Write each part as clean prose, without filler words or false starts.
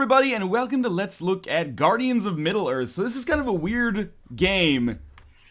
everybody, and welcome to Let's Look at Guardians of Middle-earth. So this is kind of a weird game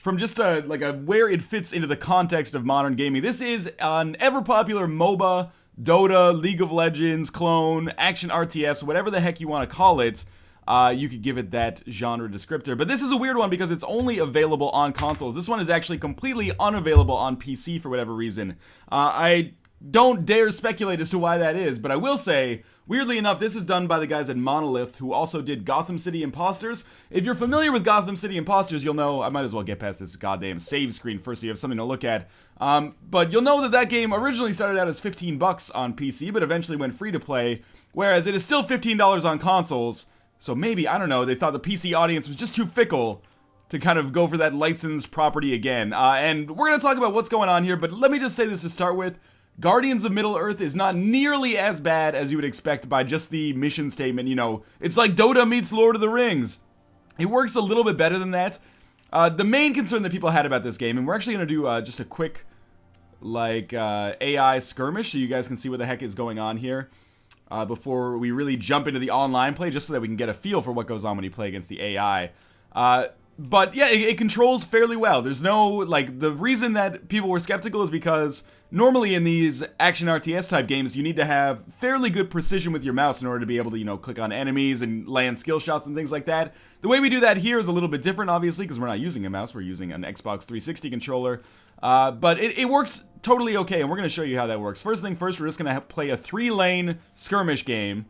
from just where it fits into the context of modern gaming. This is an ever-popular MOBA, Dota, League of Legends, clone, action RTS, whatever the heck you want to call it. You could give it that genre descriptor. But this is a weird one because it's only available on consoles. This one is actually completely unavailable on PC for whatever reason. I don't dare speculate as to why that is, but I will say, weirdly enough, this is done by the guys at Monolith, who also did Gotham City Imposters. If you're familiar with Gotham City Imposters, you'll know, I might as well get past this goddamn save screen first so you have something to look at. But you'll know that that game originally started out as $15 on PC, but eventually went free to play, whereas it is still $15 on consoles. So maybe, I don't know, they thought the PC audience was just too fickle to kind of go for that licensed property again. And we're going to talk about what's going on here, but let me just say this to start with. Guardians of Middle-earth is not nearly as bad as you would expect by just the mission statement. You know, it's like Dota meets Lord of the Rings. It works a little bit better than that. The main concern that people had about this game, and we're actually going to do just a quick, AI skirmish so you guys can see what the heck is going on here before we really jump into the online play, just so that we can get a feel for what goes on when you play against the AI. But yeah, it controls fairly well. There's no, the reason that people were skeptical is because normally in these action RTS type games, you need to have fairly good precision with your mouse in order to be able to, click on enemies and land skill shots and things like that. The way we do that here is a little bit different, obviously, because we're not using a mouse, we're using an Xbox 360 controller. But it works totally okay, and we're going to show you how that works. First thing first, we're just going to play a 3-lane skirmish game.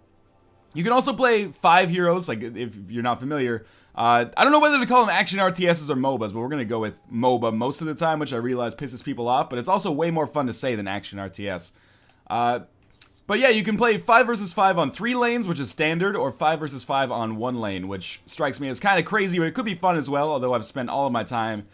You can also play 5 heroes, if you're not familiar. I don't know whether to call them action RTSs or MOBAs, but we're going to go with MOBA most of the time, which I realize pisses people off, but it's also way more fun to say than action RTS. But yeah, you can play 5 versus 5 on 3 lanes, which is standard, or 5 versus 5 on 1 lane, which strikes me as kind of crazy, but it could be fun as well, although I've spent all of my time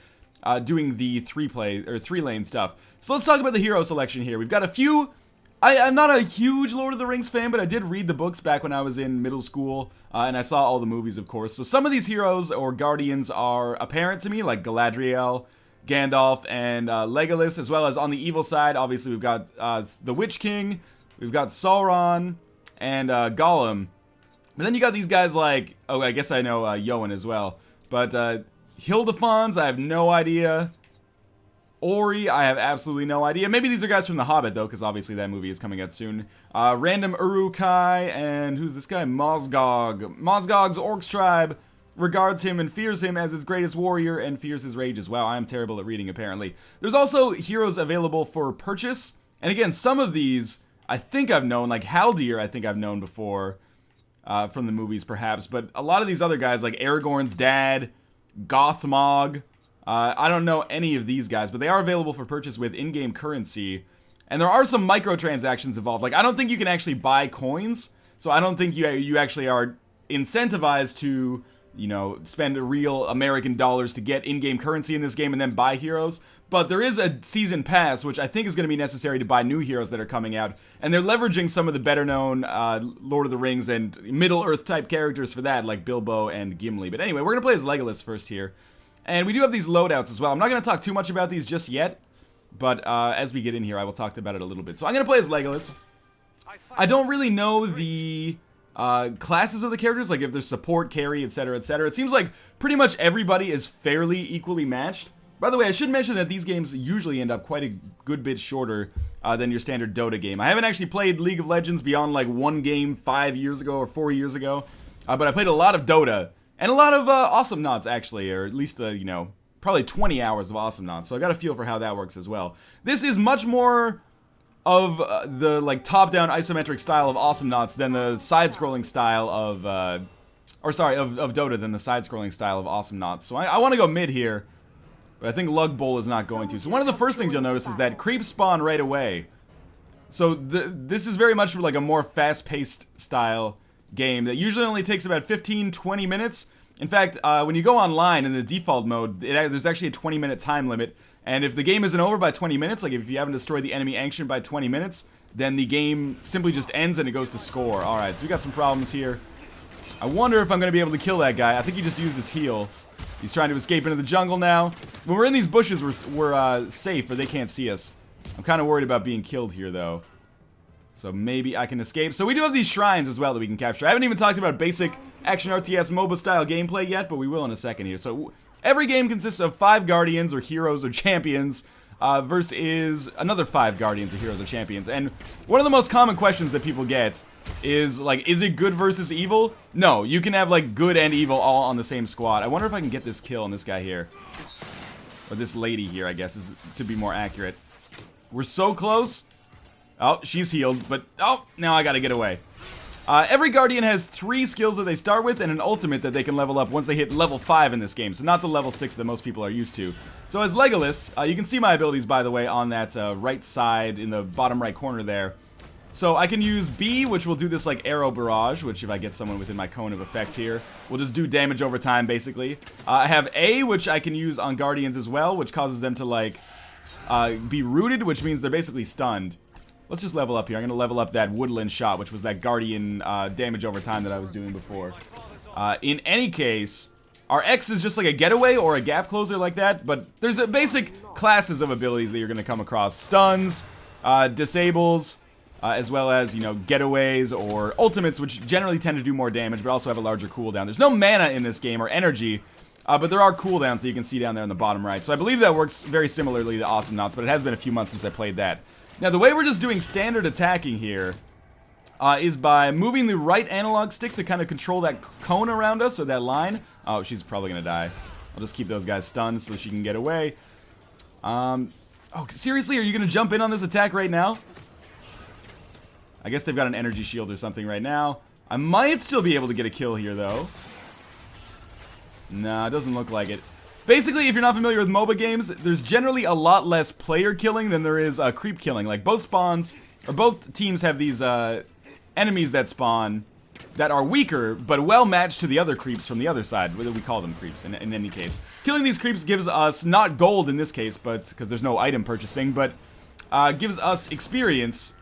doing the 3-lane stuff. So let's talk about the hero selection here. We've got a few. I'm not a huge Lord of the Rings fan, but I did read the books back when I was in middle school, and I saw all the movies, of course. So some of these heroes or guardians are apparent to me, like Galadriel, Gandalf, and Legolas, as well as on the evil side, obviously we've got the Witch King, we've got Sauron, and Gollum. But then you got these guys like, oh, I guess I know Yoan as well, but Hildefons, I have no idea. Ori, I have absolutely no idea. Maybe these are guys from The Hobbit, though, because obviously that movie is coming out soon. Random Uruk-hai, and who's this guy? Mozgog. Mozgog's Orcs tribe regards him and fears him as its greatest warrior and fears his rages. Wow, I am terrible at reading, apparently. There's also heroes available for purchase. And again, some of these I think I've known, like Haldir I think I've known before from the movies, perhaps. But a lot of these other guys, like Aragorn's dad, Gothmog, I don't know any of these guys, but they are available for purchase with in-game currency. And there are some microtransactions involved. Like, I don't think you can actually buy coins, so I don't think you actually are incentivized to, spend real American dollars to get in-game currency in this game and then buy heroes. But there is a season pass, which I think is going to be necessary to buy new heroes that are coming out. And they're leveraging some of the better-known Lord of the Rings and Middle-earth type characters for that, like Bilbo and Gimli. But anyway, we're going to play as Legolas first here. And we do have these loadouts as well. I'm not going to talk too much about these just yet, but as we get in here, I will talk about it a little bit. So I'm going to play as Legolas. I don't really know the classes of the characters, like if there's support, carry, etc., etc. It seems like pretty much everybody is fairly equally matched. By the way, I should mention that these games usually end up quite a good bit shorter than your standard Dota game. I haven't actually played League of Legends beyond like one game 5 years ago or 4 years ago, but I played a lot of Dota. And a lot of Awesome Knots, actually, or at least, probably 20 hours of Awesome Knots. So I got a feel for how that works as well. This is much more of the, top-down isometric style of Awesome Knots than the side-scrolling style of, of Dota than the side-scrolling style of Awesome Knots. So I want to go mid here, but I think Lug Bowl is not going to. So one of the first things you'll notice is that creeps spawn right away. So this is very much like a more fast-paced style game that usually only takes about 15-20 minutes. In fact, when you go online in the default mode, there's actually a 20-minute time limit, and if the game isn't over by 20 minutes, like if you haven't destroyed the enemy action by 20 minutes, then the game simply just ends and it goes to score. Alright, so we got some problems here. I wonder if I'm going to be able to kill that guy. I think he just used his heal. He's trying to escape into the jungle now. When we're in these bushes, we're safe, or they can't see us. I'm kind of worried about being killed here, though. So maybe I can escape. So we do have these shrines as well that we can capture. I haven't even talked about basic action RTS MOBA style gameplay yet, but we will in a second here. So every game consists of 5 guardians or heroes or champions versus another 5 guardians or heroes or champions. And one of the most common questions that people get is like, is it good versus evil? No, you can have like good and evil all on the same squad. I wonder if I can get this kill on this guy here. Or this lady here, I guess, is to be more accurate. We're so close. Oh, she's healed, but oh, now I gotta get away. Every Guardian has 3 skills that they start with and an ultimate that they can level up once they hit level 5 in this game, so not the level 6 that most people are used to. So as Legolas, you can see my abilities, by the way, on that right side in the bottom right corner there. So I can use B, which will do this like arrow barrage, which if I get someone within my cone of effect here, will just do damage over time, basically. I have A, which I can use on Guardians as well, which causes them to like be rooted, which means they're basically stunned. Let's just level up here. I'm going to level up that woodland shot, which was that guardian damage over time that I was doing before. In any case, our X is just like a getaway or a gap closer like that, but there's a basic classes of abilities that you're going to come across. Stuns, disables, as well as, you know, getaways or ultimates, which generally tend to do more damage, but also have a larger cooldown. There's no mana in this game or energy, but there are cooldowns that you can see down there in the bottom right. So I believe that works very similarly to Awesome Knots, but it has been a few months since I played that. Now, the way we're just doing standard attacking here is by moving the right analog stick to kind of control that cone around us, or that line. Oh, she's probably going to die. I'll just keep those guys stunned so she can get away. Oh, seriously? Are you going to jump in on this attack right now? I guess they've got an energy shield or something right now. I might still be able to get a kill here, though. Nah, it doesn't look like it. Basically, if you're not familiar with MOBA games, there's generally a lot less player killing than there is creep killing. Like, both spawns, or both teams have these enemies that spawn that are weaker, but well matched to the other creeps from the other side. We call them creeps in any case. Killing these creeps gives us, not gold in this case, but because there's no item purchasing, but gives us experience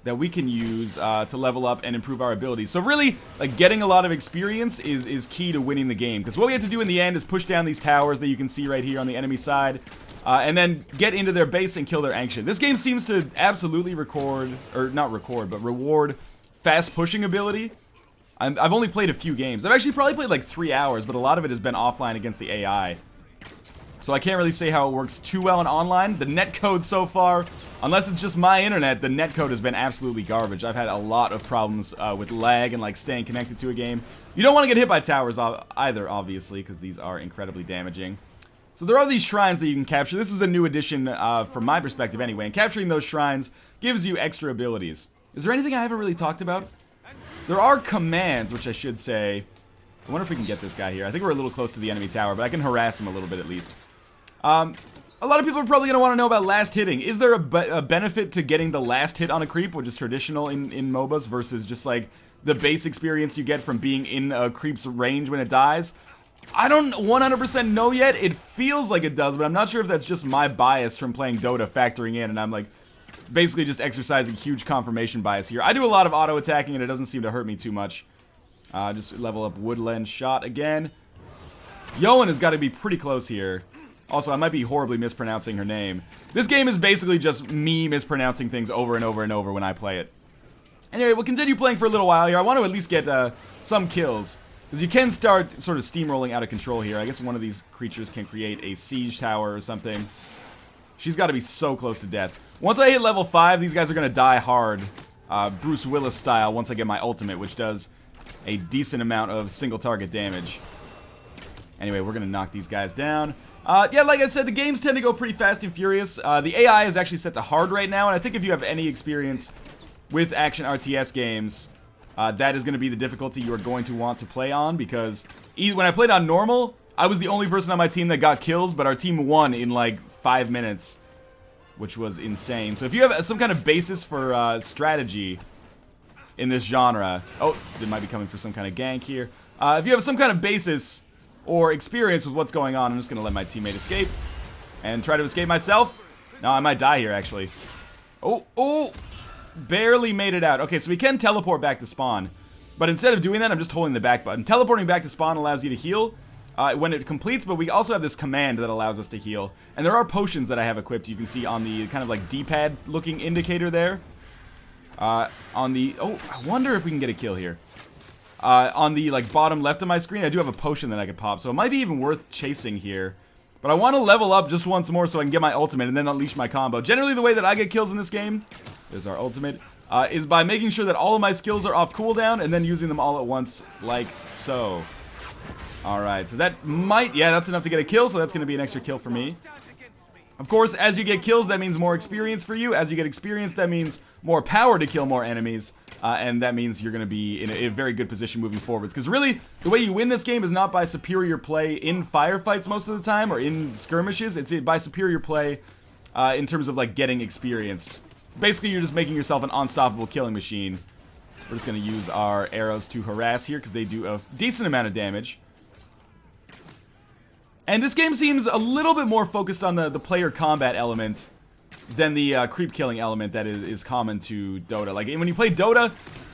that we can use to level up and improve our abilities. So really, like, getting a lot of experience is key to winning the game. Because what we have to do in the end is push down these towers that you can see right here on the enemy side, and then get into their base and kill their ancient. This game seems to absolutely reward fast pushing ability. I've only played a few games. I've actually probably played like 3 hours, but a lot of it has been offline against the AI. So I can't really say how it works too well in online. The netcode so far, unless it's just my internet, the netcode has been absolutely garbage. I've had a lot of problems with lag and like staying connected to a game. You don't want to get hit by towers either, obviously, because these are incredibly damaging. So there are these shrines that you can capture. This is a new addition from my perspective anyway, and capturing those shrines gives you extra abilities. Is there anything I haven't really talked about? There are commands, which I should say. I wonder if we can get this guy here. I think we're a little close to the enemy tower, but I can harass him a little bit at least. A lot of people are probably going to want to know about last hitting. Is there a benefit to getting the last hit on a creep, which is traditional in MOBAs, versus just like the base experience you get from being in a creep's range when it dies? I don't 100% know yet. It feels like it does, but I'm not sure if that's just my bias from playing Dota factoring in, and I'm like basically just exercising huge confirmation bias here. I do a lot of auto attacking, and it doesn't seem to hurt me too much. Just level up woodland shot again. Yoan has got to be pretty close here. Also, I might be horribly mispronouncing her name. This game is basically just me mispronouncing things over and over and over when I play it. Anyway, we'll continue playing for a little while here. I want to at least get some kills, because you can start sort of steamrolling out of control here. I guess one of these creatures can create a siege tower or something. She's got to be so close to death. Once I hit level 5, these guys are going to die hard. Bruce Willis style once I get my ultimate, which does a decent amount of single target damage. Anyway, we're going to knock these guys down. Yeah, like I said, the games tend to go pretty fast and furious. The AI is actually set to hard right now, and I think if you have any experience with action RTS games, that is going to be the difficulty you are going to want to play on, because when I played on normal, I was the only person on my team that got kills, but our team won in like 5 minutes, which was insane. So if you have some kind of basis for strategy in this genre... Oh, they might be coming for some kind of gank here. If you have some kind of basis or experience with what's going on, I'm just going to let my teammate escape and try to escape myself. No, I might die here, actually. Oh, barely made it out. Okay, so we can teleport back to spawn, but instead of doing that, I'm just holding the back button. Teleporting back to spawn allows you to heal when it completes, but we also have this command that allows us to heal. And there are potions that I have equipped, you can see on the kind of like D-pad looking indicator there. On the... Oh, I wonder if we can get a kill here. On the, like, bottom left of my screen, I do have a potion that I could pop, so it might be even worth chasing here. But I want to level up just once more so I can get my ultimate and then unleash my combo. Generally, the way that I get kills in this game, there's our ultimate, is by making sure that all of my skills are off cooldown and then using them all at once, like so. Alright, so that might... Yeah, that's enough to get a kill, so that's going to be an extra kill for me. Of course, as you get kills, that means more experience for you. As you get experience, that means more power to kill more enemies. And that means you're going to be in a very good position moving forwards. Because really, the way you win this game is not by superior play in firefights most of the time, or in skirmishes. It's by superior play in terms of, like, getting experience. Basically, you're just making yourself an unstoppable killing machine. We're just going to use our arrows to harass here, because they do a decent amount of damage. And this game seems a little bit more focused on the player combat element than the creep killing element that is common to Dota. Like, when you play Dota,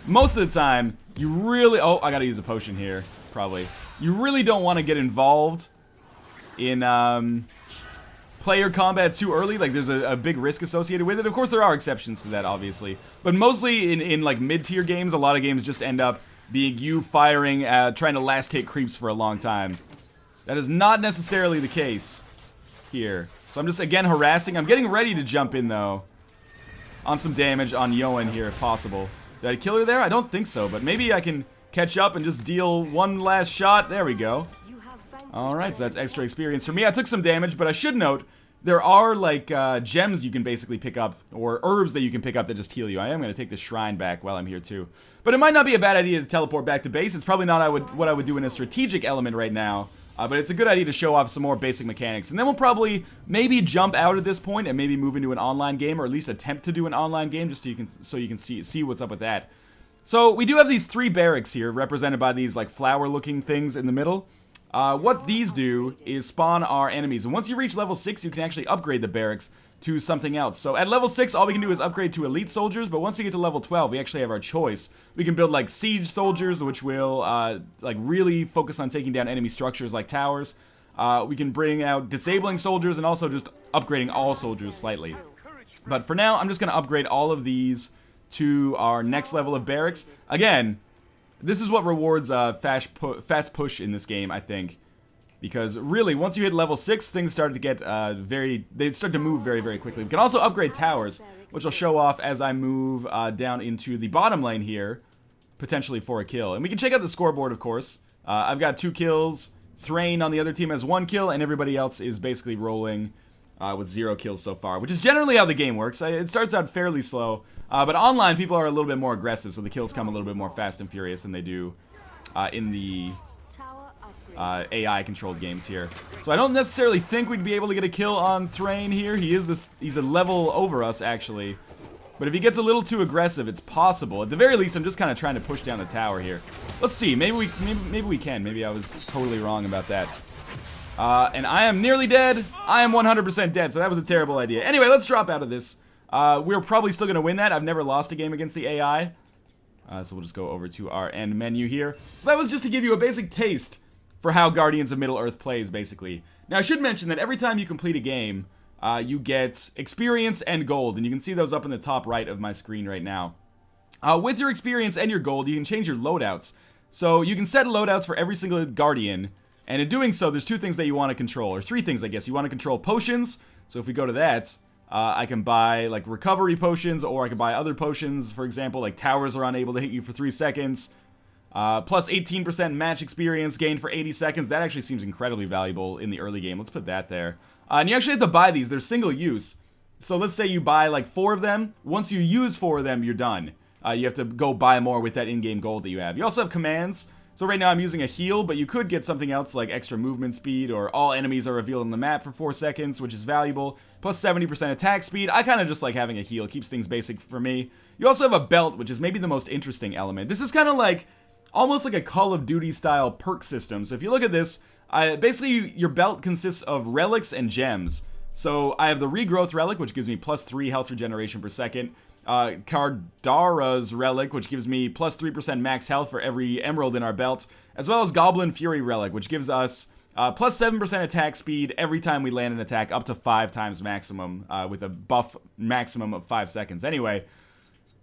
most of the time, you really... Oh, I gotta use a potion here, probably. You really don't want to get involved in player combat too early. Like, there's a big risk associated with it. Of course, there are exceptions to that, obviously. But mostly in like, mid-tier games, a lot of games just end up being you firing, trying to last hit creeps for a long time. That is not necessarily the case here. So I'm just, again, harassing. I'm getting ready to jump in, though, on some damage on Yoan here, if possible. Did I kill her there? I don't think so, but maybe I can catch up and just deal one last shot. There we go. Alright, so that's extra experience for me. I took some damage, but I should note, there are, like, gems you can basically pick up, or herbs that you can pick up that just heal you. I am going to take the shrine back while I'm here, too. But it might not be a bad idea to teleport back to base. It's probably not what I would do in a strategic element right now. But it's a good idea to show off some more basic mechanics. And then we'll probably maybe jump out at this point and maybe move into an online game, or at least attempt to do an online game, just so you can see what's up with that. So we do have these 3 barracks here, represented by these like flower-looking things in the middle. What these do is spawn our enemies. And once you reach level 6, you can actually upgrade the barracks to something else. So at level 6, all we can do is upgrade to elite soldiers, but once we get to level 12, we actually have our choice. We can build like siege soldiers, which will like really focus on taking down enemy structures like towers. We can bring out disabling soldiers and also just upgrading all soldiers slightly. But for now, I'm just going to upgrade all of these to our next level of barracks. Again, this is what rewards fast push in this game, I think. Because really, once you hit level 6, things start to get they start to move very, very quickly. We can also upgrade towers, which I'll show off as I move down into the bottom lane here, potentially for a kill. And we can check out the scoreboard, of course. I've got 2 kills. Thrain on the other team has 1 kill, and everybody else is basically rolling with 0 kills so far, which is generally how the game works. It starts out fairly slow, but online people are a little bit more aggressive, so the kills come a little bit more fast and furious than they do in the AI-controlled games here. So I don't necessarily think we'd be able to get a kill on Thrain here. He's a level over us, actually. But if he gets a little too aggressive, it's possible. At the very least, I'm just kind of trying to push down the tower here. Let's see. Maybe we can. Maybe I was totally wrong about that. And I am nearly dead. I am 100% dead, so that was a terrible idea. Anyway, let's drop out of this. We're probably still going to win that. I've never lost a game against the AI. So we'll just go over to our end menu here. So that was just to give you a basic taste for how Guardians of Middle-earth plays, basically. Now, I should mention that every time you complete a game, you get experience and gold, and you can see those up in the top right of my screen right now. With your experience and your gold, you can change your loadouts. So you can set loadouts for every single Guardian, and in doing so, there's 2 things that you want to control, or 3 things, I guess. You want to control potions, so if we go to that, I can buy, like, recovery potions, or I can buy other potions, for example, like towers are unable to hit you for 3 seconds. Plus 18% match experience gained for 80 seconds. That actually seems incredibly valuable in the early game. Let's put that there. And you actually have to buy these. They're single use. So let's say you buy like 4 of them. Once you use 4 of them, you're done. You have to go buy more with that in-game gold that you have. You also have commands. So right now I'm using a heal, but you could get something else like extra movement speed, or all enemies are revealed on the map for 4 seconds, which is valuable. Plus 70% attack speed. I kind of just like having a heal. It keeps things basic for me. You also have a belt, which is maybe the most interesting element. This is kind of like almost like a Call of Duty style perk system. So if you look at this, basically your belt consists of relics and gems. So I have the regrowth relic, which gives me plus 3 health regeneration per second. Kardara's relic, which gives me plus 3% max health for every emerald in our belt. As well as Goblin Fury relic, which gives us plus 7% attack speed every time we land an attack, up to 5 times maximum, with a buff maximum of 5 seconds. Anyway,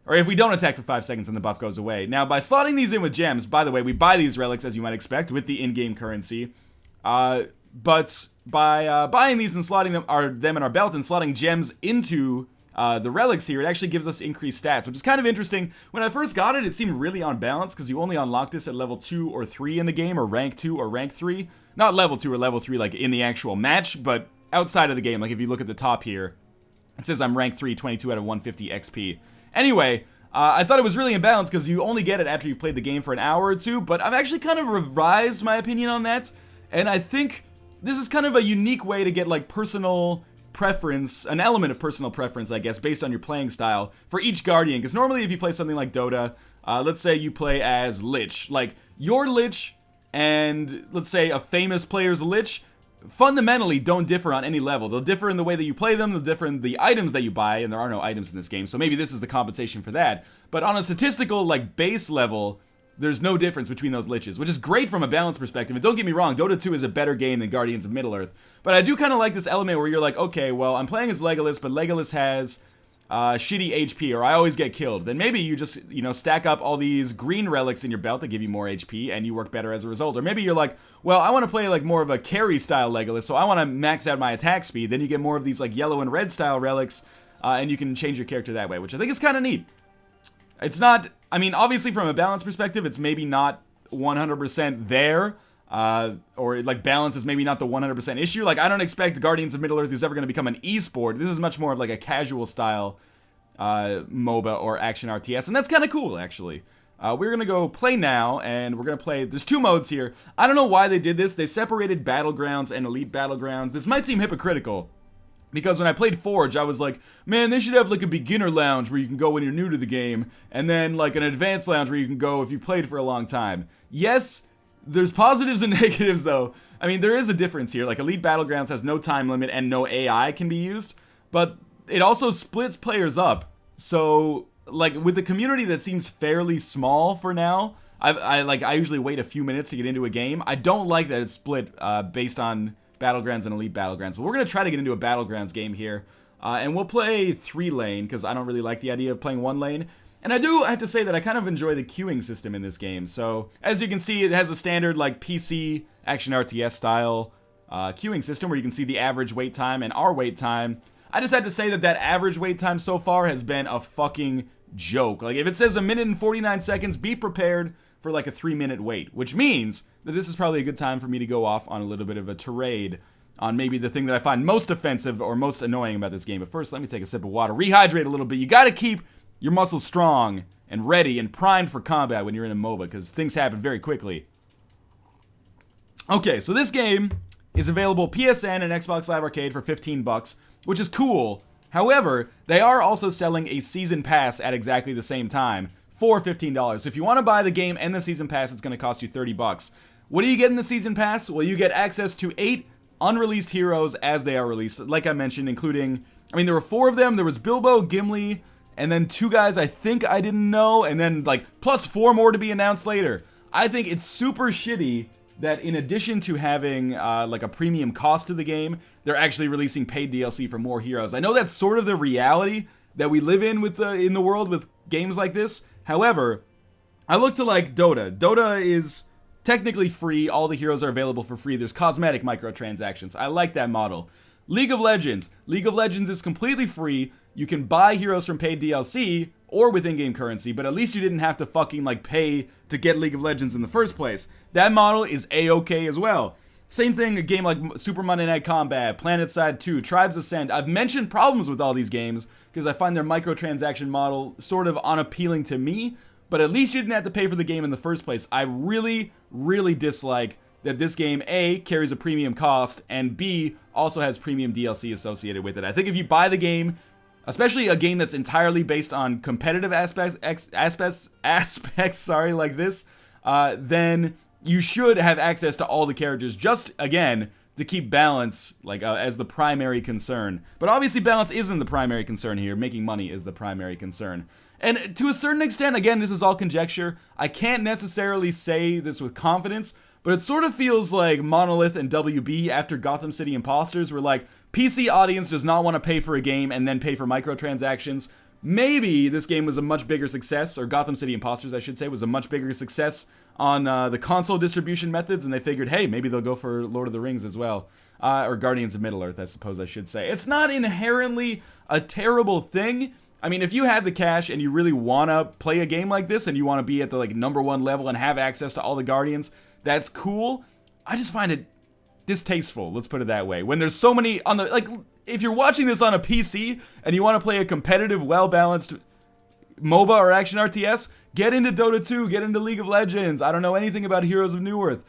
Or if we don't attack for 5 seconds, then the buff goes away. Now, by slotting these in with gems, by the way, we buy these relics, as you might expect, with the in-game currency. But by buying these and slotting them in our belt and slotting gems into the relics here, it actually gives us increased stats, which is kind of interesting. When I first got it, it seemed really unbalanced, because you only unlock this at level 2 or 3 in the game, or rank 2 or rank 3. Not level 2 or level 3, like, in the actual match, but outside of the game. Like, if you look at the top here, it says I'm rank 3, 22 out of 150 XP. Anyway, I thought it was really imbalanced because you only get it after you've played the game for an hour or two, but I've actually kind of revised my opinion on that, and I think this is kind of a unique way to get, like, personal preference, an element of personal preference, I guess, based on your playing style for each Guardian, because normally if you play something like Dota, let's say you play as Lich, like, your Lich and, let's say, a famous player's Lich, fundamentally don't differ on any level. They'll differ in the way that you play them, they'll differ in the items that you buy, and there are no items in this game, so maybe this is the compensation for that. But on a statistical, like, base level, there's no difference between those Liches, which is great from a balance perspective. And don't get me wrong, Dota 2 is a better game than Guardians of Middle-earth. But I do kind of like this element where you're like, okay, well, I'm playing as Legolas, but Legolas has shitty HP, or I always get killed. Then maybe you just, stack up all these green relics in your belt that give you more HP, and you work better as a result. Or maybe you're like, well, I want to play, like, more of a carry-style Legolas, so I want to max out my attack speed. Then you get more of these, like, yellow and red-style relics, and you can change your character that way, which I think is kind of neat. It's not, I mean, obviously from a balance perspective, it's maybe not 100% there, or, like, balance is maybe not the 100% issue. Like, I don't expect Guardians of Middle-earth is ever going to become an esport. This is much more of, like, a casual style MOBA or action RTS, and that's kind of cool, actually. We're going to go play now, and we're going to play, there's 2 modes here. I don't know why they did this. They separated Battlegrounds and Elite Battlegrounds. This might seem hypocritical, because when I played Forge, I was like, man, they should have, like, a beginner lounge where you can go when you're new to the game, and then, like, an advanced lounge where you can go if you played for a long time. Yes, there's positives and negatives, though. I mean, there is a difference here. Like, Elite Battlegrounds has no time limit and no AI can be used, but it also splits players up. So, like, with a community that seems fairly small for now, I usually wait a few minutes to get into a game. I don't like that it's split based on Battlegrounds and Elite Battlegrounds, but we're going to try to get into a Battlegrounds game here, and we'll play 3-lane, because I don't really like the idea of playing 1 lane, and I do have to say that I kind of enjoy the queuing system in this game. So, as you can see, it has a standard, like, PC action RTS style queuing system, where you can see the average wait time and our wait time. I just had to say that average wait time so far has been a fucking joke. Like, if it says 1 minute and 49 seconds, be prepared for, like, a 3-minute wait, which means that this is probably a good time for me to go off on a little bit of a tirade on maybe the thing that I find most offensive or most annoying about this game. But first, let me take a sip of water, rehydrate a little bit. You gotta keep your muscles strong and ready and primed for combat when you're in a MOBA, because things happen very quickly. Okay, so this game is available PSN and Xbox Live Arcade for $15, which is cool. However, they are also selling a season pass at exactly the same time for $15. So if you want to buy the game and the season pass, it's going to cost you $30. What do you get in the season pass? Well, you get access to 8 unreleased heroes as they are released, like I mentioned, including, I mean, there were 4 of them. There was Bilbo, Gimli, and then 2 guys I think I didn't know, and then, like, plus 4 more to be announced later. I think it's super shitty that in addition to having, like, a premium cost to the game, they're actually releasing paid DLC for more heroes. I know that's sort of the reality that we live in with in the world with games like this. However, I look to, like, Dota. Dota is technically free. All the heroes are available for free. There's cosmetic microtransactions. I like that model. League of Legends. League of Legends is completely free. You can buy heroes from paid DLC or with in-game currency, but at least you didn't have to fucking, like, pay to get League of Legends in the first place. That model is A-okay as well. Same thing, a game like Super Monday Night Combat, PlanetSide 2, Tribes Ascend. I've mentioned problems with all these games because I find their microtransaction model sort of unappealing to me, but at least you didn't have to pay for the game in the first place. I really, really dislike that this game, A, carries a premium cost, and B, also has premium DLC associated with it. I think if you buy the game, especially a game that's entirely based on competitive aspects, like this, then you should have access to all the characters, just, again, to keep balance, like, as the primary concern. But obviously balance isn't the primary concern here. Making money is the primary concern. And to a certain extent, again, this is all conjecture. I can't necessarily say this with confidence, but it sort of feels like Monolith and WB after Gotham City Imposters were like, PC audience does not want to pay for a game and then pay for microtransactions. maybe this game was a much bigger success, or Gotham City Imposters, I should say, was a much bigger success on the console distribution methods, and they figured, hey, maybe they'll go for Lord of the Rings as well. Or Guardians of Middle-earth, I suppose I should say. It's not inherently a terrible thing. I mean, if you have the cash and you really want to play a game like this and you want to be at the like #1 level and have access to all the Guardians, that's cool. I just find it distasteful, let's put it that way. When there's so many on the, like, if you're watching this on a PC and you want to play a competitive, well-balanced MOBA or action RTS, get into Dota 2, get into League of Legends. I don't know anything about Heroes of Newerth.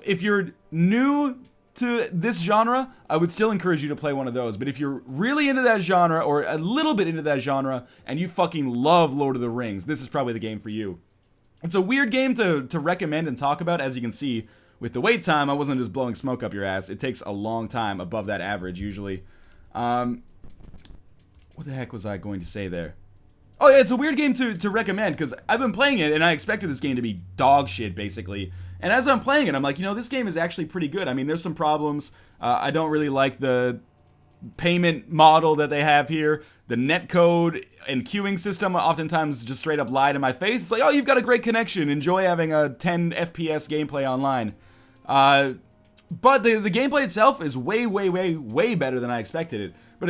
If you're new to this genre, I would still encourage you to play one of those. But if you're really into that genre, or a little bit into that genre, and you fucking love Lord of the Rings, this is probably the game for you. It's a weird game to recommend and talk about. As you can see, with the wait time, I wasn't just blowing smoke up your ass. It takes a long time, above that average, usually. What the heck was I going to say there? Oh yeah, it's a weird game to recommend, because I've been playing it, and I expected this game to be dog shit, basically. And as I'm playing it, I'm like, you know, this game is actually pretty good. I mean, there's some problems. I don't really like the payment model that they have here. The netcode and queuing system oftentimes just straight up lie to my face. It's like, oh, you've got a great connection. Enjoy having a 10 FPS gameplay online. But the gameplay itself is way, way, way, way better than I expected it. But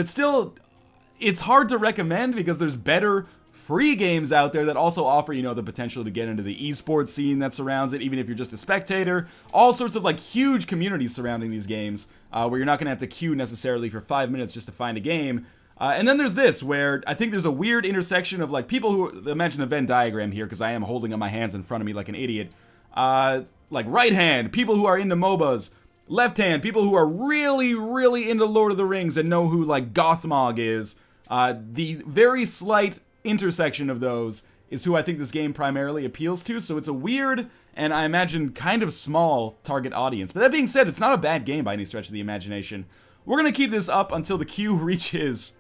it's hard to recommend because there's better free games out there that also offer, you know, the potential to get into the esports scene that surrounds it, even if you're just a spectator. All sorts of, like, huge communities surrounding these games, where you're not going to have to queue necessarily for 5 minutes just to find a game. And then there's this, where I think there's a weird intersection of, like, people who, I mentioned a Venn diagram here, because I am holding up my hands in front of me like an idiot. Like, right hand, people who are into MOBAs. Left hand, people who are really, really into Lord of the Rings and know who, like, Gothmog is. The very slight intersection of those is who I think this game primarily appeals to, so it's a weird, and I imagine kind of small target audience. But that being said, it's not a bad game by any stretch of the imagination. We're going to keep this up until the queue reaches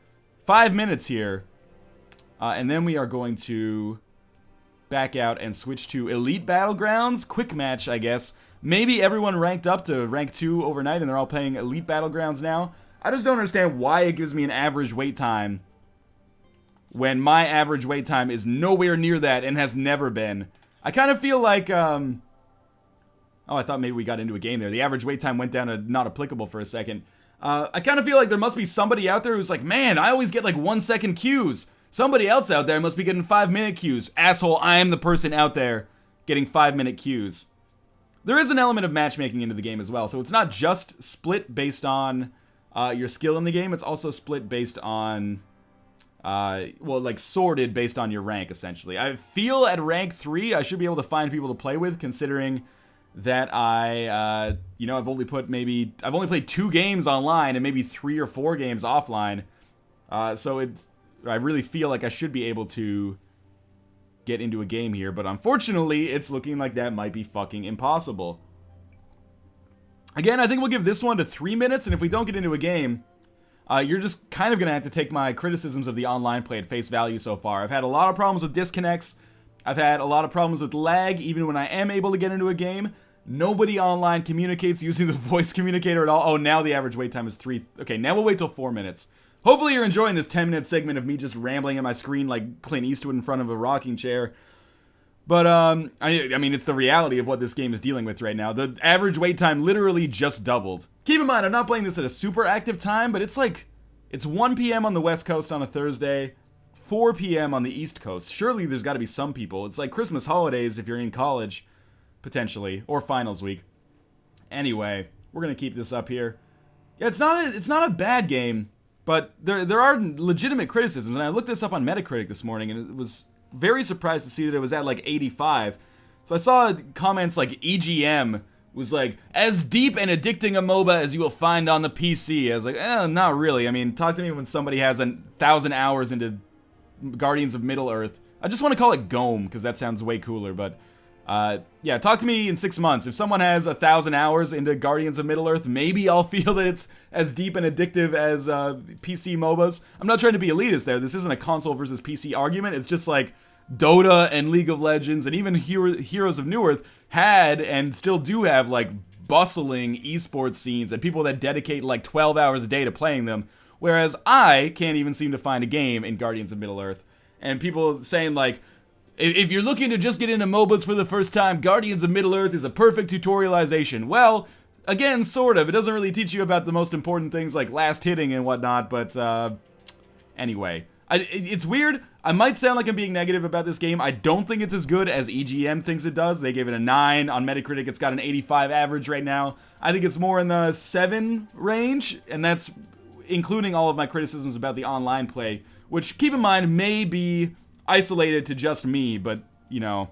5 minutes here, and then we are going to back out and switch to Elite Battlegrounds, quick match, I guess. Maybe everyone ranked up to rank 2 overnight, and they're all playing Elite Battlegrounds now. I just don't understand why it gives me an average wait time when my average wait time is nowhere near that and has never been. I kind of feel like, oh, I thought maybe we got into a game there. The average wait time went down to not applicable for a second. I kind of feel like there must be somebody out there who's like, man, I always get like 1 second queues. Somebody else out there must be getting 5 minute queues. Asshole, I am the person out there getting 5 minute queues. There is an element of matchmaking into the game as well, so it's not just split based on your skill in the game. It's also split based on, well, like sorted based on your rank, essentially. I feel at rank 3, I should be able to find people to play with, considering that you know, I've only played 2 games online and maybe 3 or 4 games offline. So I really feel like I should be able to get into a game here, but unfortunately, it's looking like that might be fucking impossible. Again, I think we'll give this one to 3 minutes, and if we don't get into a game, you're just kind of going to have to take my criticisms of the online play at face value so far. I've had a lot of problems with disconnects. I've had a lot of problems with lag, even when I am able to get into a game. Nobody online communicates using the voice communicator at all. Oh, now the average wait time is 3. Okay, now we'll wait till 4 minutes. Hopefully you're enjoying this 10-minute segment of me just rambling at my screen like Clint Eastwood in front of a rocking chair. But, I mean, it's the reality of what this game is dealing with right now. The average wait time literally just doubled. Keep in mind, I'm not playing this at a super active time, but it's 1 p.m. on the West Coast on a Thursday, 4 p.m. on the East Coast. Surely there's got to be some people. It's like Christmas holidays if you're in college, potentially, or finals week. Anyway, we're going to keep this up here. Yeah, it's not a bad game. But there are legitimate criticisms, and I looked this up on Metacritic this morning, and it was very surprised to see that it was at like 85. So I saw comments like EGM was like, as deep and addicting a MOBA as you will find on the PC. I was like, not really. I mean, talk to me when somebody has 1,000 hours into Guardians of Middle-earth. I just want to call it GOM, because that sounds way cooler, but yeah, talk to me in 6 months. If someone has 1,000 hours into Guardians of Middle-earth, maybe I'll feel that it's as deep and addictive as PC MOBAs. I'm not trying to be elitist there. This isn't a console versus PC argument. It's just like Dota and League of Legends and even Heroes of Newerth had and still do have like bustling esports scenes and people that dedicate like 12 hours a day to playing them, whereas I can't even seem to find a game in Guardians of Middle-earth. and people saying like, if you're looking to just get into MOBAs for the first time, Guardians of Middle-earth is a perfect tutorialization. Well, again, sort of. It doesn't really teach you about the most important things like last hitting and whatnot, but anyway. It's weird. I might sound like I'm being negative about this game. I don't think it's as good as EGM thinks it does. They gave it a 9. On Metacritic, it's got an 85 average right now. I think it's more in the 7 range, and that's including all of my criticisms about the online play, which, keep in mind, may be isolated to just me, but, you know,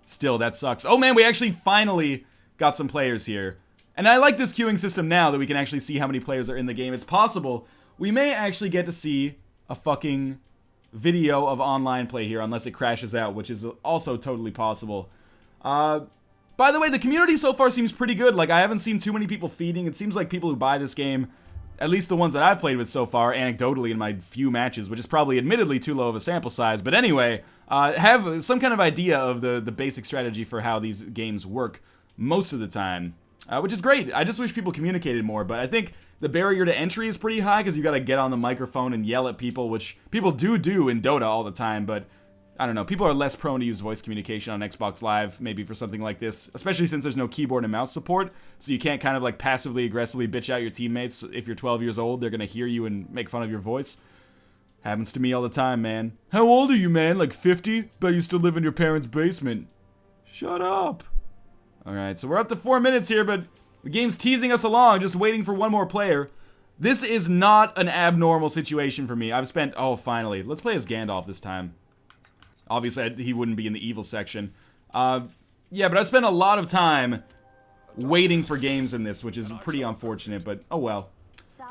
still, that sucks. Oh man, we actually finally got some players here. And I like this queuing system now that we can actually see how many players are in the game. It's possible we may actually get to see a fucking video of online play here, unless it crashes out, which is also totally possible. By the way, the community so far seems pretty good. Like, I haven't seen too many people feeding. It seems like people who buy this game, at least the ones that I've played with so far, anecdotally in my few matches, which is probably admittedly too low of a sample size, but anyway, have some kind of idea of the basic strategy for how these games work most of the time, which is great. I just wish people communicated more, but I think the barrier to entry is pretty high because you got to get on the microphone and yell at people, which people do in Dota all the time, but I don't know, people are less prone to use voice communication on Xbox Live, maybe for something like this, especially since there's no keyboard and mouse support, so you can't kind of like passively aggressively bitch out your teammates. If you're 12 years old, they're gonna hear you and make fun of your voice. Happens to me all the time, man. How old are you, man? Like 50? Bet you still live in your parents' basement. Shut up. Alright, so we're up to 4 minutes here, but the game's teasing us along, just waiting for one more player. This is not an abnormal situation for me. I've spent, oh, finally. Let's play as Gandalf this time. Obviously, he wouldn't be in the evil section. Yeah, but I spent a lot of time waiting for games in this, which is pretty unfortunate, but oh well.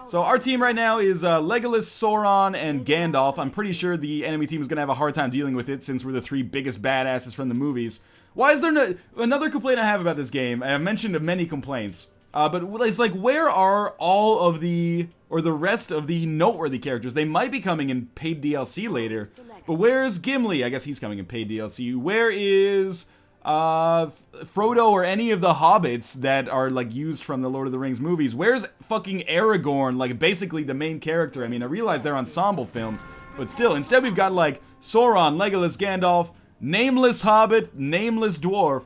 So our team right now is Legolas, Sauron, and Gandalf. I'm pretty sure the enemy team is going to have a hard time dealing with it since we're the 3 biggest badasses from the movies. Why is there no... Another complaint I have about this game, and I've mentioned many complaints, but it's like, where are all of the... or the rest of the noteworthy characters? They might be coming in paid DLC later, but where's Gimli? I guess he's coming in paid DLC. Where is Frodo or any of the hobbits that are like used from the Lord of the Rings movies? Where's fucking Aragorn, like basically the main character? I mean, I realize they're ensemble films, but still, instead we've got like Sauron, Legolas, Gandalf, nameless hobbit, nameless dwarf.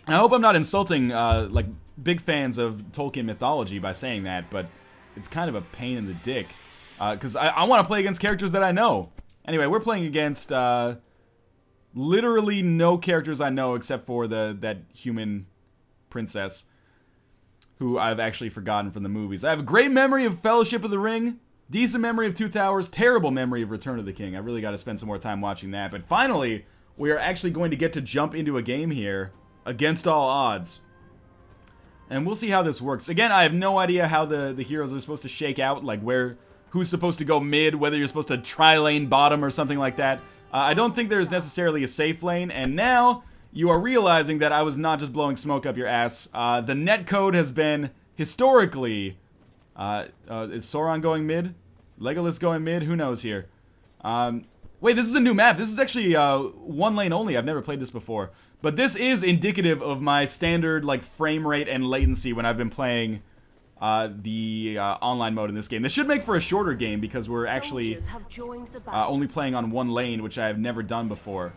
I hope I'm not insulting like big fans of Tolkien mythology by saying that, but it's kind of a pain in the dick. Because I want to play against characters that I know. Anyway, we're playing against literally no characters I know except for that human princess who I've actually forgotten from the movies. I have a great memory of Fellowship of the Ring, decent memory of Two Towers, terrible memory of Return of the King. I really got to spend some more time watching that. But finally, we are actually going to get to jump into a game here against all odds. And we'll see how this works. Again, I have no idea how the heroes are supposed to shake out, like who's supposed to go mid, whether you're supposed to tri-lane bottom or something like that. I don't think there's necessarily a safe lane, and now you are realizing that I was not just blowing smoke up your ass. The netcode has been, historically, is Sauron going mid? Legolas going mid? Who knows here? Wait, this is a new map. This is actually 1 lane only. I've never played this before. But this is indicative of my standard like frame rate and latency when I've been playing the online mode in this game. This should make for a shorter game because we're actually only playing on 1 lane, which I have never done before.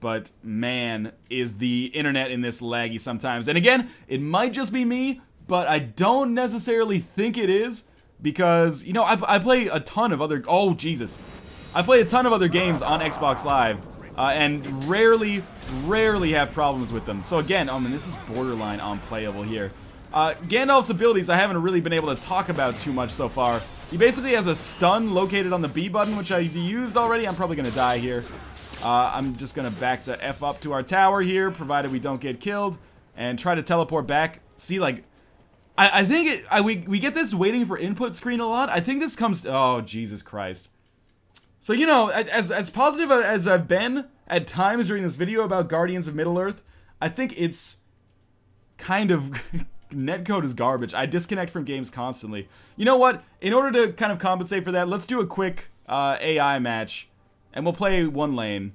But man, is the internet in this laggy sometimes. And again, it might just be me, but I don't necessarily think it is because, you know, I play a ton of other... Oh, Jesus. I play a ton of other games on Xbox Live and rarely have problems with them. So again, I mean, this is borderline unplayable here. Gandalf's abilities I haven't really been able to talk about too much so far. He basically has a stun located on the B button, which I've used already. I'm probably going to die here. I'm just going to back the F up to our tower here, provided we don't get killed, and try to teleport back. See, like, I think we get this waiting for input screen a lot. I think this comes... Oh, Jesus Christ. So, you know, as positive as I've been at times during this video about Guardians of Middle-earth, I think it's kind of... netcode is garbage. I disconnect from games constantly. You know what? In order to kind of compensate for that, let's do a quick AI match. And we'll play 1 lane.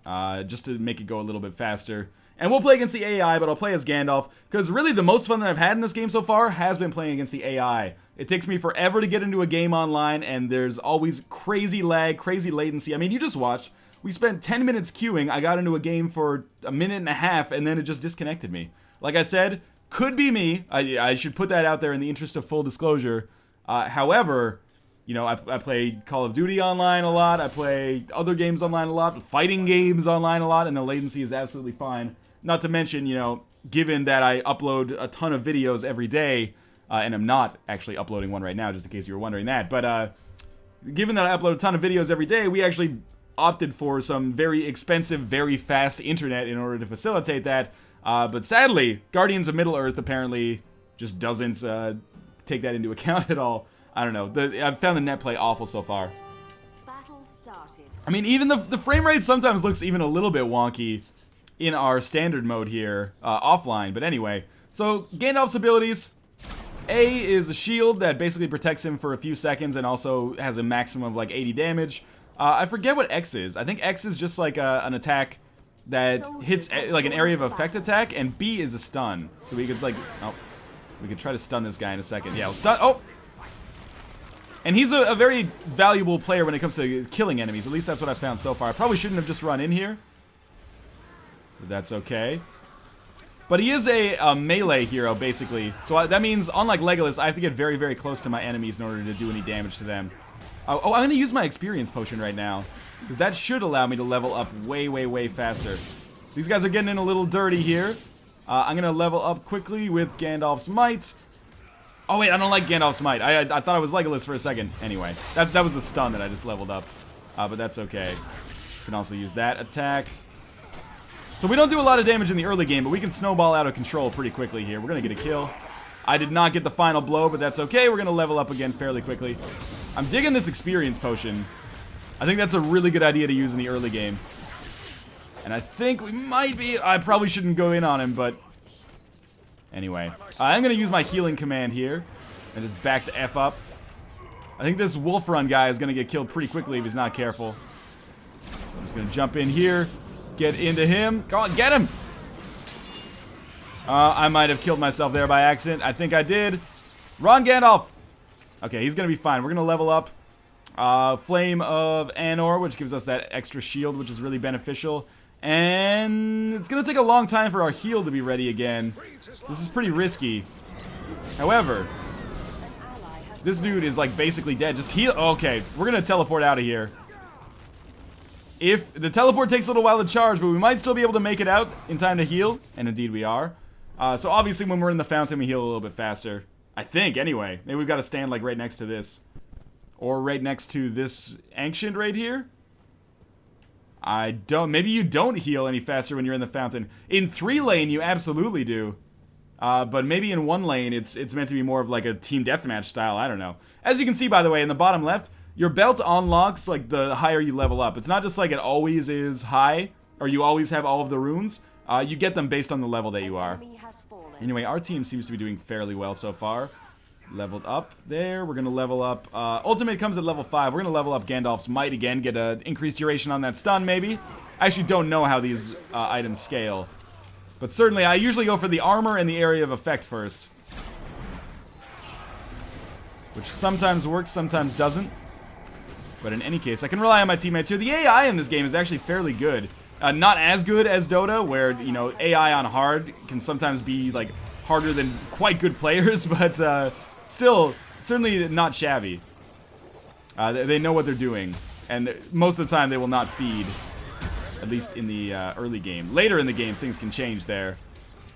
just to make it go a little bit faster. And we'll play against the AI, but I'll play as Gandalf, because really the most fun that I've had in this game so far has been playing against the AI. It takes me forever to get into a game online, and there's always crazy lag, crazy latency. I mean, you just watched. We spent 10 minutes queuing, I got into a game for a minute and a half, and then it just disconnected me. Like I said, could be me. I should put that out there in the interest of full disclosure. However, you know, I play Call of Duty online a lot, I play other games online a lot, fighting games online a lot, and the latency is absolutely fine. Not to mention, you know, given that I upload a ton of videos every day, and I'm not actually uploading one right now, just in case you were wondering that, but given that I upload a ton of videos every day, we actually opted for some very expensive, very fast internet in order to facilitate that. But sadly, Guardians of Middle-earth apparently just doesn't take that into account at all. I don't know. I've found the net play awful so far. Battle started. I mean, even the frame rate sometimes looks even a little bit wonky in our standard mode here, offline. But anyway, so Gandalf's abilities. A is a shield that basically protects him for a few seconds and also has a maximum of like 80 damage. I forget what X is. I think X is just like an attack that hits like an area of effect attack, and B is a stun. So we could like, oh, we could try to stun this guy in a second. Yeah, we'll stun. Oh! And he's a very valuable player when it comes to killing enemies. At least that's what I've found so far. I probably shouldn't have just run in here. But that's okay. But he is a melee hero, basically. So that means, unlike Legolas, I have to get very, very close to my enemies in order to do any damage to them. Oh, I'm going to use my experience potion right now, because that should allow me to level up way, way, way faster. These guys are getting in a little dirty here. I'm going to level up quickly with Gandalf's Might. Oh, wait, I don't like Gandalf's Might. I thought I was Legolas for a second. Anyway, that was the stun that I just leveled up. But that's okay. Can also use that attack. So we don't do a lot of damage in the early game, but we can snowball out of control pretty quickly here. We're going to get a kill. I did not get the final blow, but that's okay. We're going to level up again fairly quickly. I'm digging this experience potion. I think that's a really good idea to use in the early game. And I think we might be... I probably shouldn't go in on him, but... Anyway. I'm going to use my healing command here. And just back the F up. I think this wolf run guy is going to get killed pretty quickly if he's not careful. So I'm just going to jump in here. Get into him. Go on, get him! I might have killed myself there by accident. I think I did. Run, Gandalf! Okay, he's going to be fine. We're going to level up Flame of Anor, which gives us that extra shield, which is really beneficial. And it's going to take a long time for our heal to be ready again. This is pretty risky. However, this dude is like basically dead. Just heal. Okay, we're going to teleport out of here. If the teleport takes a little while to charge, but we might still be able to make it out in time to heal. And indeed we are. So obviously when we're in the fountain, we heal a little bit faster. I think, anyway. Maybe we've got to stand like right next to this. Or right next to this ancient right here. I don't... Maybe you don't heal any faster when you're in the fountain. In 3 lane, you absolutely do. But maybe in 1 lane, it's meant to be more of like a team deathmatch style. I don't know. As you can see, by the way, in the bottom left, your belt unlocks like the higher you level up. It's not just like it always is high, or you always have all of the runes. You get them based on the level that you are. Anyway, our team seems to be doing fairly well so far. Leveled up there. We're going to level up. Ultimate comes at level 5. We're going to level up Gandalf's Might again. Get an increased duration on that stun, maybe. I actually don't know how these items scale. But certainly, I usually go for the armor and the area of effect first. Which sometimes works, sometimes doesn't. But in any case, I can rely on my teammates here. The AI in this game is actually fairly good. Not as good as Dota, where, you know, AI on hard can sometimes be, like, harder than quite good players, but still, certainly not shabby. They know what they're doing, and most of the time they will not feed, at least in the early game. Later in the game, things can change there.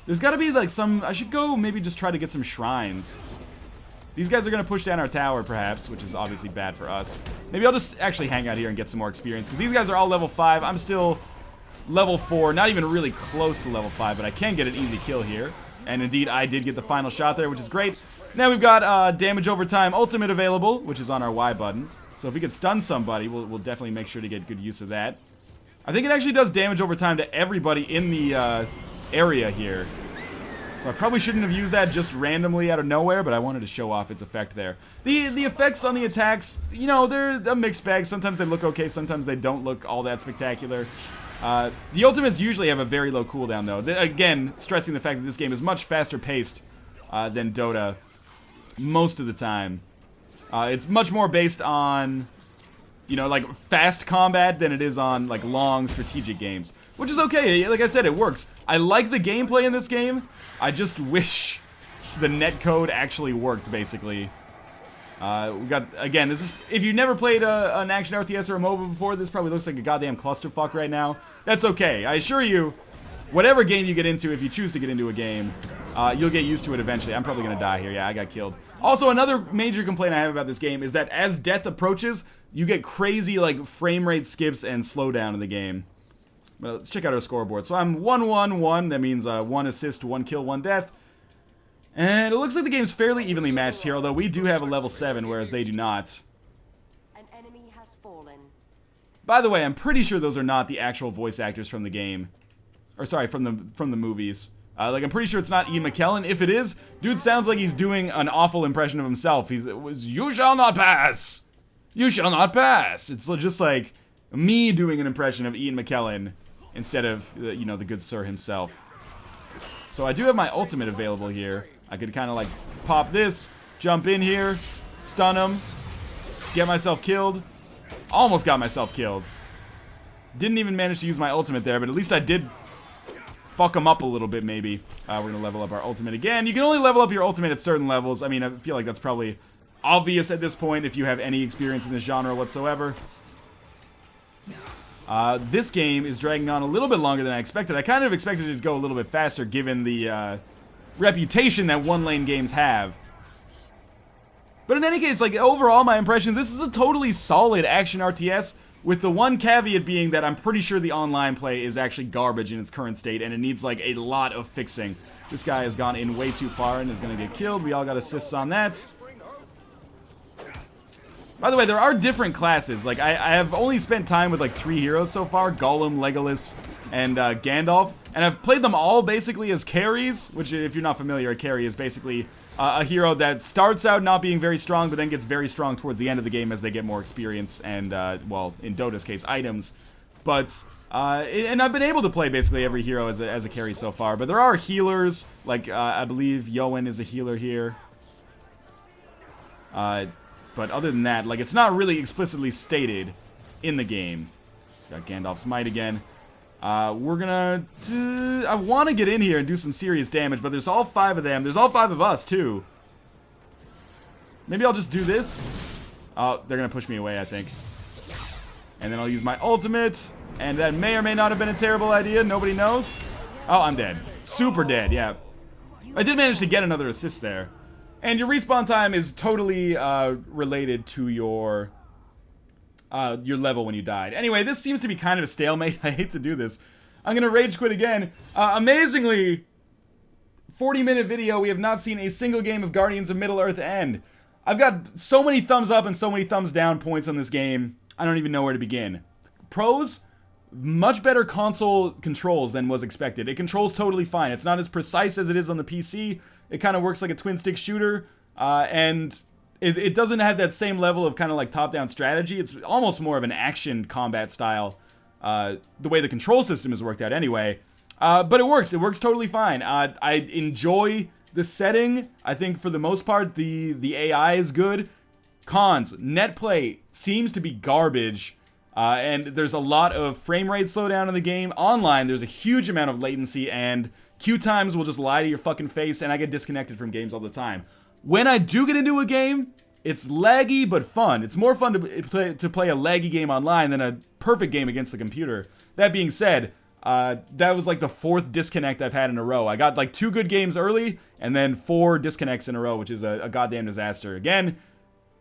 There's got to be, like, some... I should go maybe just try to get some shrines. These guys are going to push down our tower, perhaps, which is obviously bad for us. Maybe I'll just actually hang out here and get some more experience, because these guys are all level 5. I'm still level 4, not even really close to level 5, but I can get an easy kill here. And indeed, I did get the final shot there, which is great. Now we've got damage over time ultimate available, which is on our Y button. So if we could stun somebody, we'll definitely make sure to get good use of that. I think it actually does damage over time to everybody in the area here. So I probably shouldn't have used that just randomly out of nowhere, but I wanted to show off its effect there. The effects on the attacks, you know, they're a mixed bag. Sometimes they look okay, sometimes they don't look all that spectacular. The ultimates usually have a very low cooldown, though. Again, stressing the fact that this game is much faster paced than Dota most of the time. It's much more based on, you know, like fast combat than it is on like long strategic games, which is okay. Like I said, it works. I like the gameplay in this game. I just wish the netcode actually worked, basically. We got, again, this is, if you've never played an action RTS or a MOBA before, this probably looks like a goddamn clusterfuck right now. That's okay. I assure you, whatever game you get into, if you choose to get into a game, you'll get used to it eventually. I'm probably gonna die here. Yeah, I got killed. Also, another major complaint I have about this game is that as death approaches, you get crazy, like, frame rate skips and slowdown in the game. But let's check out our scoreboard. So I'm 1-1-1. That means 1 assist, 1 kill, 1 death. And it looks like the game's fairly evenly matched here, although we do have a level 7, whereas they do not. An enemy has fallen. By the way, I'm pretty sure those are not the actual voice actors from the game. Or sorry, from the movies. Like, I'm pretty sure it's not Ian McKellen. If it is, dude sounds like he's doing an awful impression of himself. It was, "You shall not pass! You shall not pass!" It's just like me doing an impression of Ian McKellen instead of, you know, the good sir himself. So I do have my ultimate available here. I could kind of like pop this, jump in here, stun him, get myself killed. Almost got myself killed. Didn't even manage to use my ultimate there, but at least I did fuck him up a little bit, maybe. We're gonna level up our ultimate again. You can only level up your ultimate at certain levels. I mean, I feel like that's probably obvious at this point if you have any experience in this genre whatsoever. This game is dragging on a little bit longer than I expected. I kind of expected it to go a little bit faster given the reputation that one-lane games have. But in any case, like, overall, my impressions, this is a totally solid action RTS, with the one caveat being that I'm pretty sure the online play is actually garbage in its current state, and it needs, like, a lot of fixing. This guy has gone in way too far and is gonna get killed. We all got assists on that. By the way, there are different classes. Like, I have only spent time with, like, 3 heroes so far. Gollum, Legolas, and Gandalf. And I've played them all basically as carries, which, if you're not familiar, a carry is basically a hero that starts out not being very strong, but then gets very strong towards the end of the game as they get more experience and, well, in Dota's case, items. But, and I've been able to play basically every hero as a carry so far. But there are healers, like, I believe Yowen is a healer here. But other than that, like, it's not really explicitly stated in the game. It's got Gandalf's Might again. We're gonna... I want to get in here and do some serious damage, but there's all 5 of them. There's all 5 of us, too. Maybe I'll just do this. Oh, they're gonna push me away, I think. And then I'll use my ultimate. And that may or may not have been a terrible idea. Nobody knows. Oh, I'm dead. Super dead, yeah. I did manage to get another assist there. And your respawn time is totally related to your level when you died. Anyway, this seems to be kind of a stalemate. I hate to do this. I'm gonna rage quit again. Amazingly, 40-minute video, we have not seen a single game of Guardians of Middle-earth end. I've got so many thumbs up and so many thumbs down points on this game, I don't even know where to begin. Pros, much better console controls than was expected. It controls totally fine. It's not as precise as it is on the PC. It kind of works like a twin-stick shooter, and it doesn't have that same level of kind of like top-down strategy. It's almost more of an action combat style, the way the control system is worked out anyway. But it works. It works totally fine. I enjoy the setting. I think for the most part, the AI is good. Cons, net play seems to be garbage, and there's a lot of frame rate slowdown in the game. Online, there's a huge amount of latency, and queue times will just lie to your fucking face, and I get disconnected from games all the time. When I do get into a game, it's laggy but fun. It's more fun to play a laggy game online than a perfect game against the computer. That being said, that was like the 4th disconnect I've had in a row. I got like 2 good games early, and then 4 disconnects in a row, which is a goddamn disaster. Again,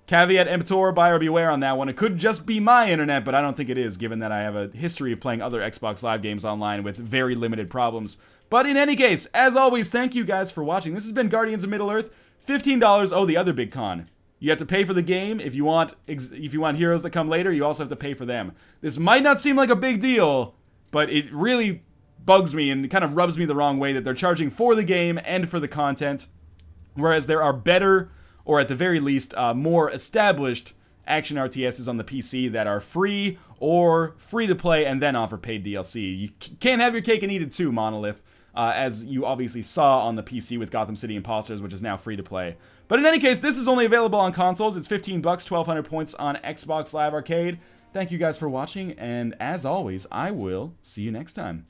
caveat emptor, buyer beware on that one. It could just be my internet, but I don't think it is, given that I have a history of playing other Xbox Live games online with very limited problems. But in any case, as always, thank you guys for watching. This has been Guardians of Middle-earth. $15. Oh, the other big con. You have to pay for the game. If you want heroes that come later, you also have to pay for them. This might not seem like a big deal, but it really bugs me and kind of rubs me the wrong way that they're charging for the game and for the content, whereas there are better, or at the very least, more established action RTSs on the PC that are free or free to play and then offer paid DLC. You can't have your cake and eat it too, Monolith, as you obviously saw on the PC with Gotham City Imposters, which is now free to play. But in any case, this is only available on consoles. It's $15, 1,200 points on Xbox Live Arcade. Thank you guys for watching, and as always, I will see you next time.